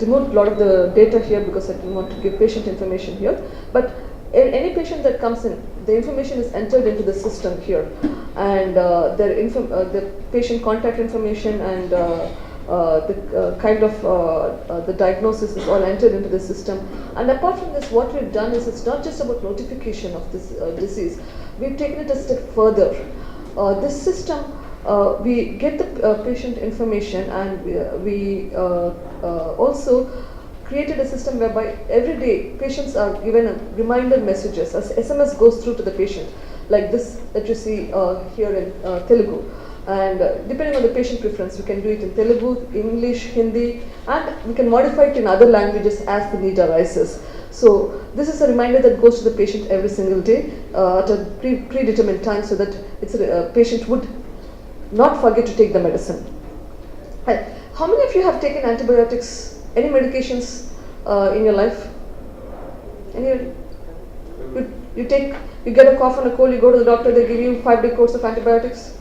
demote a lot of the data here because I didn't want to give patient information here. But any patient that comes in, the information is entered into the system here, and the patient contact information and the diagnosis is all entered into the system. And apart from this, what we've done is it's not just about notification of this disease. We've taken it a step further. This system, we get the patient information, and we also created a system whereby every day patients are given a reminder messages as SMS goes through to the patient, like this that you see here in Telugu. And depending on the patient preference, we can do it in Telugu, English, Hindi, and we can modify it in other languages as the need arises. So this is a reminder that goes to the patient every single day at a predetermined time, so that a patient would not forget to take the medicine. How many of you have taken antibiotics, any medications in your life? Any? You get a cough and a cold, you go to the doctor, they give you 5-day course of antibiotics.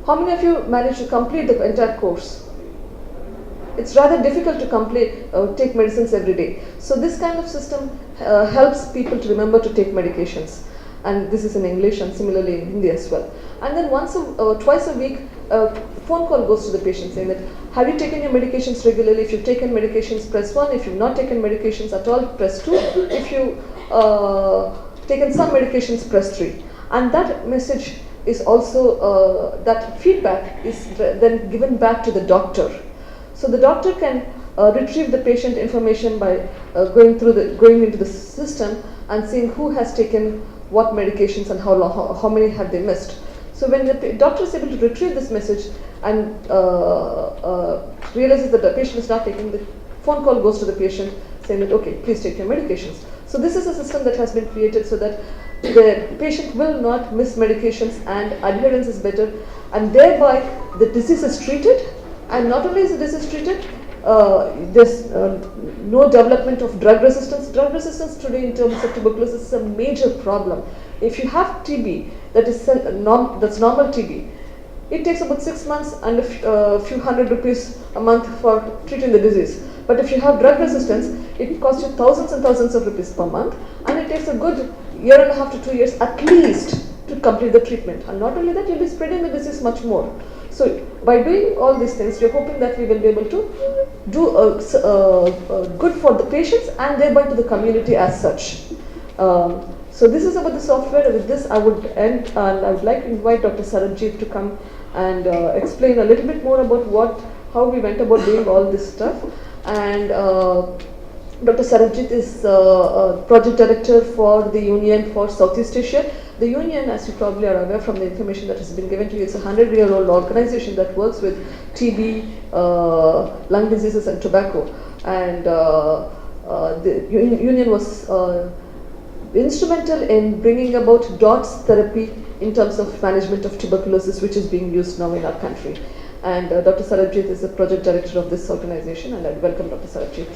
How many of you manage to complete the entire course? It's rather difficult to take medicines every day. So this kind of system helps people to remember to take medications. And this is in English and similarly in Hindi as well. And then twice a week, a phone call goes to the patient saying that, have you taken your medications regularly? If you've taken medications, press 1. If you've not taken medications at all, press 2. If you've taken some medications, press 3. And that message is also, that feedback is then given back to the doctor. So the doctor can retrieve the patient information by going into the system and seeing who has taken what medications and how many have they missed. So when the doctor is able to retrieve this message and realizes that the patient is not taking, the phone call goes to the patient saying that, okay, please take your medications. So this is a system that has been created so that the patient will not miss medications and adherence is better, and thereby the disease is treated. And not only is the disease treated, there's no development of drug resistance. Drug resistance today in terms of tuberculosis is a major problem. If you have TB, that's normal TB, it takes about 6 months and a few hundred rupees a month for treating the disease. But if you have drug resistance, it costs you thousands and thousands of rupees per month, and it takes a good 1.5 to 2 years at least to complete the treatment. And not only that, you'll be spreading the disease much more. So by doing all these things, we're hoping that we will be able to do good for the patients and thereby to the community as such. So this is about the software. With this, I would end, and I would like to invite Dr. Sarabjit to come and explain a little bit more about how we went about doing all this stuff. And Dr. Sarabjit is project director for the Union for Southeast Asia. The Union, as you probably are aware from the information that has been given to you, it's a 100-year-old organization that works with TB, lung diseases and tobacco. And the Union was instrumental in bringing about DOTS therapy in terms of management of tuberculosis, which is being used now in our country. And Dr. Sarabjit is the project director of this organization, and I welcome Dr. Sarabjit.